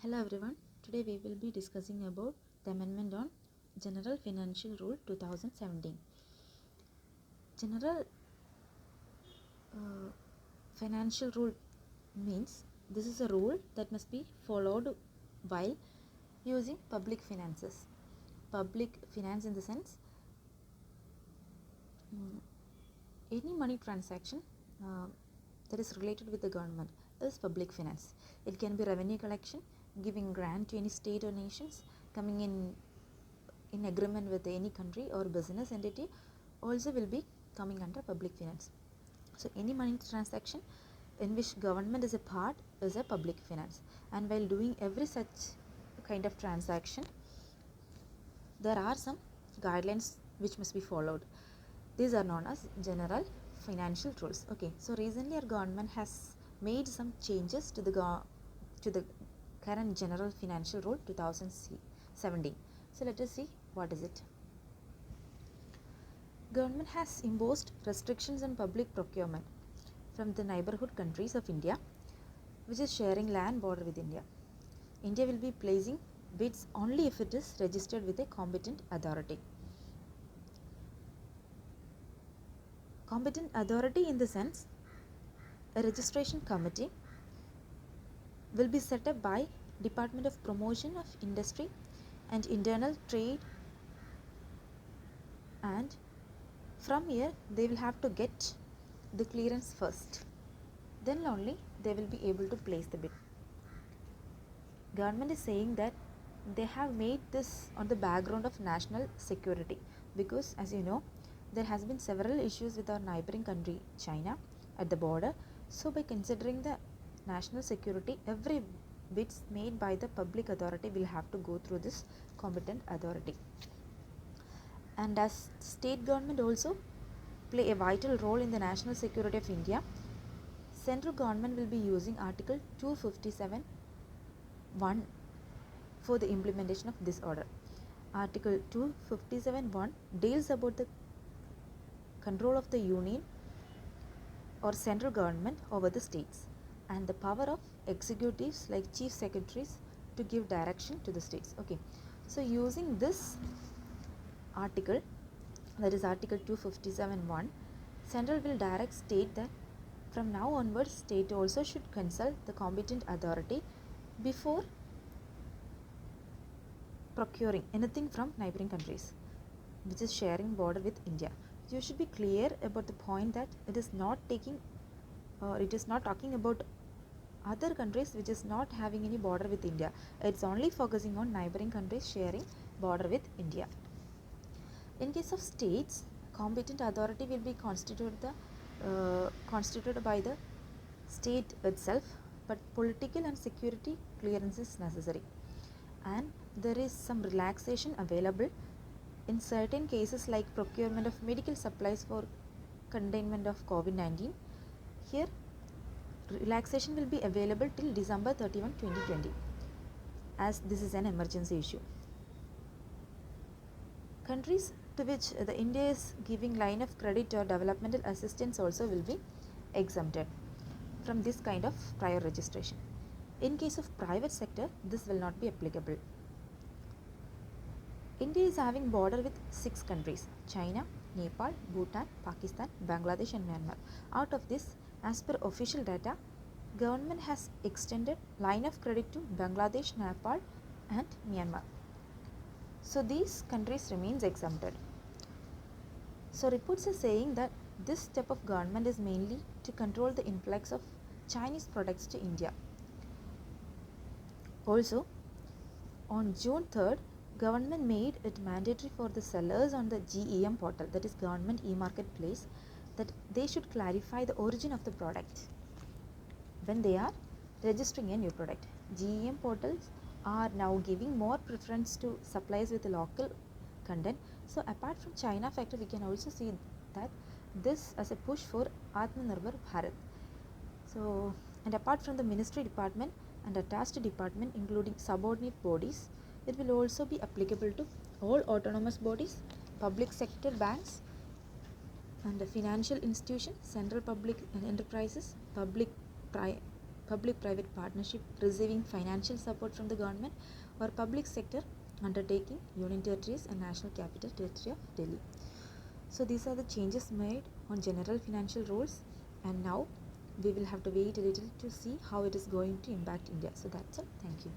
Hello everyone. Today we will be discussing about the amendment on General Financial Rule 2017. General Financial Rule means this is a rule that must be followed while using public finances. Public finance in the sense any money transaction that is related with the government is public finance. It can be revenue collection, giving grant to any state or nations, coming in agreement with any country or business entity also will be coming under public finance. So any money transaction in which government is a part is a public finance, and while doing every such kind of transaction there are some guidelines which must be followed. These are known as general financial rules. Okay, so recently our government has made some changes to the current general financial rule 2017. So let us see what is it. Government has imposed restrictions on public procurement from the neighborhood countries of India, which is sharing land border with India. India will be placing bids only if it is registered with a competent authority. Competent authority in the sense a registration committee will be set up by Department of Promotion of Industry and Internal Trade, and from here they will have to get the clearance first, then only they will be able to place the bid. Government is saying that they have made this on the background of national security, because as you know there has been several issues with our neighboring country China at the border. So by considering the national security, every bids made by the public authority will have to go through this competent authority. And as state government also play a vital role in the national security of India, central government will be using Article 257(1) for the implementation of this order. Article 257(1) deals about the control of the union or central government over the states and the power of executives like chief secretaries to give direction to the states. Okay, so using this article, that is Article 257(1), central will direct state that from now onwards state also should consult the competent authority before procuring anything from neighboring countries which is sharing border with India. You should be clear about the point that it is not talking about other countries which is not having any border with India. It's only focusing on neighboring countries sharing border with India. In case of states, competent authority will be constituted by the state itself, but political and security clearance is necessary, and there is some relaxation available in certain cases like procurement of medical supplies for containment of COVID-19. Here relaxation will be available till December 31, 2020, as this is an emergency issue. Countries to which the India is giving line of credit or developmental assistance also will be exempted from this kind of prior registration. In case of private sector, this will not be applicable. India is having border with 6 countries: China, Nepal, Bhutan, Pakistan, Bangladesh and Myanmar. Out of this, as per official data, government has extended line of credit to Bangladesh, Nepal and Myanmar. So these countries remains exempted. So reports are saying that this step of government is mainly to control the influx of Chinese products to India. Also, on June 3rd, government made it mandatory for the sellers on the GEM portal, that is Government e-Marketplace, that they should clarify the origin of the product when they are registering a new product. GEM portals are now giving more preference to supplies with local content. So apart from China factor, we can also see that this as a push for Atmanirbhar Bharat. So, and apart from the ministry department and attached department including subordinate bodies, it will also be applicable to all autonomous bodies, public sector banks and the financial institutions, central public enterprises, public public-private partnership receiving financial support from the government, or public sector undertaking Union Territories and National Capital Territory of Delhi. So these are the changes made on general financial rules, and now we will have to wait a little to see how it is going to impact India. So that's it. Thank you.